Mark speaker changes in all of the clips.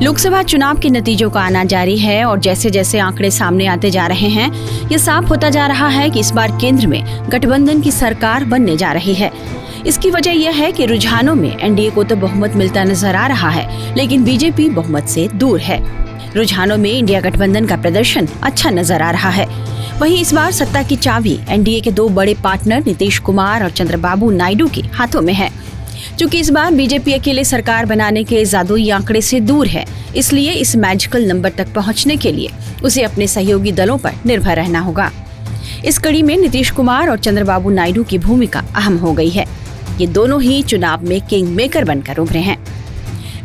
Speaker 1: लोकसभा चुनाव के नतीजों का आना जारी है और जैसे जैसे आंकड़े सामने आते जा रहे हैं, ये साफ होता जा रहा है कि इस बार केंद्र में गठबंधन की सरकार बनने जा रही है। इसकी वजह यह है कि रुझानों में एनडीए को तो बहुमत मिलता नजर आ रहा है, लेकिन बीजेपी बहुमत से दूर है। रुझानों में इंडिया गठबंधन का प्रदर्शन अच्छा नजर आ रहा है। वहीं इस बार सत्ता की चाबी एनडीए के दो बड़े पार्टनर नीतीश कुमार और चंद्रबाबू नायडू के हाथों में है। चूंकि इस बार बीजेपी अकेले सरकार बनाने के जादुई आंकड़े से दूर है, इसलिए इस मैजिकल नंबर तक पहुंचने के लिए उसे अपने सहयोगी दलों पर निर्भर रहना होगा। इस कड़ी में नीतीश कुमार और चंद्रबाबू नायडू की भूमिका अहम हो गई है। ये दोनों ही चुनाव में किंग मेकर बनकर उभरे हैं।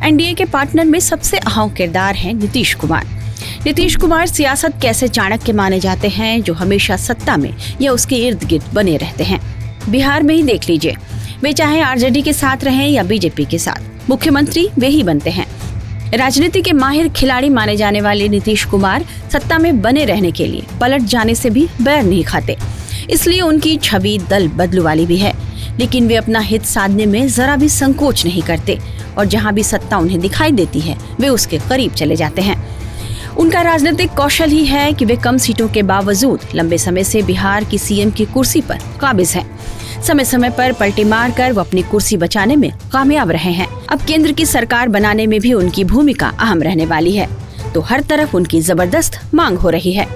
Speaker 1: एनडीए के पार्टनर में सबसे अहम किरदार हैं नीतीश कुमार। नीतीश कुमार सियासत कैसे चाणक्य माने जाते हैं, जो हमेशा सत्ता में या उसके इर्द गिर्द बने रहते हैं। बिहार में ही देख लीजिए, वे चाहे आरजेडी के साथ रहें या बीजेपी के साथ, मुख्यमंत्री वे ही बनते हैं। राजनीति के माहिर खिलाड़ी माने जाने वाले नीतीश कुमार सत्ता में बने रहने के लिए पलट जाने से भी बैर नहीं खाते। इसलिए उनकी छवि दल बदलू वाली भी है, लेकिन वे अपना हित साधने में जरा भी संकोच नहीं करते और जहां भी सत्ता उन्हें दिखाई देती है, वे उसके करीब चले जाते हैं। उनका राजनीतिक कौशल ही है कि वे कम सीटों के बावजूद लंबे समय से बिहार की सीएम की कुर्सी पर काबिज हैं। समय समय पर पलटी मारकर वो अपनी कुर्सी बचाने में कामयाब रहे हैं। अब केंद्र की सरकार बनाने में भी उनकी भूमिका अहम रहने वाली है, तो हर तरफ उनकी जबरदस्त मांग हो रही है।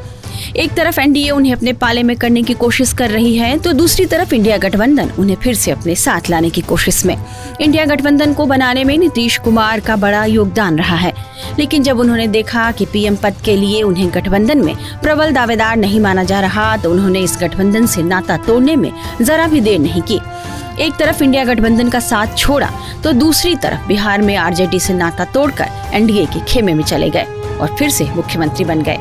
Speaker 1: एक तरफ एनडीए उन्हें अपने पाले में करने की कोशिश कर रही है, तो दूसरी तरफ इंडिया गठबंधन उन्हें फिर से अपने साथ लाने की कोशिश में। इंडिया गठबंधन को बनाने में नीतीश कुमार का बड़ा योगदान रहा है, लेकिन जब उन्होंने देखा कि पीएम पद के लिए उन्हें गठबंधन में प्रबल दावेदार नहीं माना जा रहा, तो उन्होंने इस गठबंधन से नाता तोड़ने में जरा भी देर नहीं की। एक तरफ इंडिया गठबंधन का साथ छोड़ा, तो दूसरी तरफ बिहार में आरजेडी से नाता तोड़कर एनडीए के खेमे में चले गए और फिर से मुख्यमंत्री बन गए।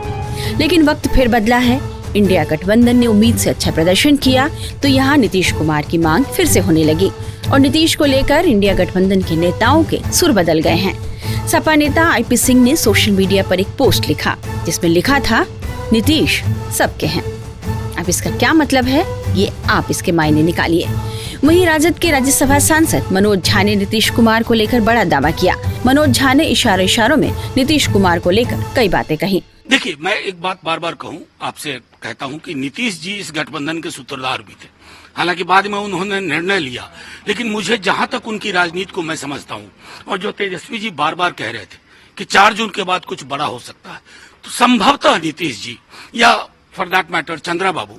Speaker 1: लेकिन वक्त फिर बदला है। इंडिया गठबंधन ने उम्मीद से अच्छा प्रदर्शन किया, तो यहाँ नीतीश कुमार की मांग फिर से होने लगी और नीतीश को लेकर इंडिया गठबंधन के नेताओं के सुर बदल गए हैं। सपा नेता आईपी सिंह ने सोशल मीडिया पर एक पोस्ट लिखा, जिसमें लिखा था, नीतीश सबके हैं। अब इसका क्या मतलब है, ये आप इसके मायने निकालिए। वहीं राजद के राज्यसभा सांसद मनोज झा ने नीतीश कुमार को लेकर बड़ा दावा किया। मनोज झा ने इशारों में नीतीश कुमार को लेकर कई बातें कही।
Speaker 2: देखिए, मैं एक बात बार बार आपसे कहता हूं कि नीतीश जी इस गठबंधन के सूत्रधार भी थे। हालांकि बाद में उन्होंने निर्णय लिया, लेकिन मुझे जहां तक उनकी राजनीति को मैं समझता हूं, और जो तेजस्वी जी बार बार कह रहे थे कि 4 जून के बाद कुछ बड़ा हो सकता है, तो संभवतः नीतीश जी या फॉर दैट मैटर चंद्रबाबू,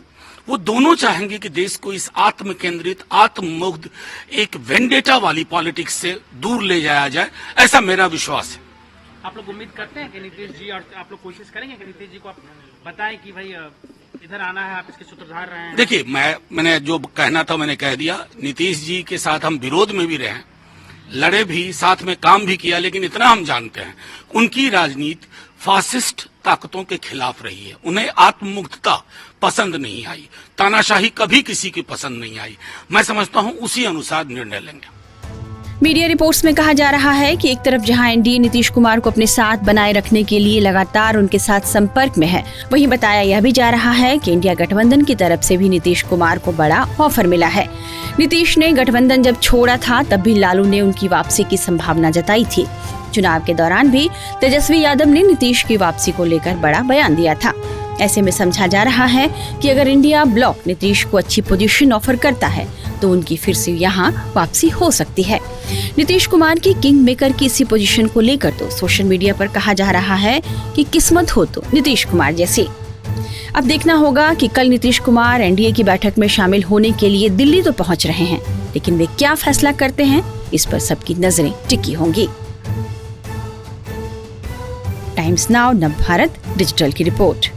Speaker 2: वो दोनों चाहेंगे कि देश को इस आत्म केंद्रित, आत्ममुग्ध, एक वेंडेटा वाली पॉलिटिक्स से दूर ले जाया जाए, ऐसा मेरा विश्वास है।
Speaker 3: आप लोग उम्मीद करते हैं कि नीतीश जी, और आप लोग कोशिश करेंगे कि नीतीश जी को आप बताएं कि भाई इधर आना है, आप इसके सूत्रधार रहे हैं?
Speaker 2: देखिए, मैंने जो कहना था मैंने कह दिया। नीतीश जी के साथ हम विरोध में भी रहे, लड़े भी, साथ में काम भी किया, लेकिन इतना हम जानते हैं, उनकी राजनीति फासिस्ट ताकतों के खिलाफ रही है। उन्हें आत्ममुग्धता पसंद नहीं आई, तानाशाही कभी किसी की पसंद नहीं आई। मैं समझता हूं उसी अनुसार निर्णय लेंगे।
Speaker 1: मीडिया रिपोर्ट्स में कहा जा रहा है कि एक तरफ जहां एनडीए नीतीश कुमार को अपने साथ बनाए रखने के लिए लगातार उनके साथ संपर्क में है, वहीं बताया यह भी जा रहा है कि इंडिया गठबंधन की तरफ से भी नीतीश कुमार को बड़ा ऑफर मिला है। नीतीश ने गठबंधन जब छोड़ा था, तब भी लालू ने उनकी वापसी की संभावना जताई थी। चुनाव के दौरान भी तेजस्वी यादव ने नीतीश की वापसी को लेकर बड़ा बयान दिया था। ऐसे में समझा जा रहा है कि अगर इंडिया ब्लॉक नीतीश को अच्छी पोजीशन ऑफर करता है, तो उनकी फिर से यहाँ वापसी हो सकती है। नीतीश कुमार की किंग मेकर की इसी पोजीशन को लेकर तो सोशल मीडिया पर कहा जा रहा है कि किस्मत हो तो नीतीश कुमार जैसी। अब देखना होगा कि कल नीतीश कुमार एनडीए की बैठक में शामिल होने के लिए दिल्ली तो पहुंच रहे हैं, लेकिन वे क्या फैसला करते हैं, इस पर सबकी नजरें टिकी होंगी। टाइम्स नाउ नवभारत डिजिटल की रिपोर्ट।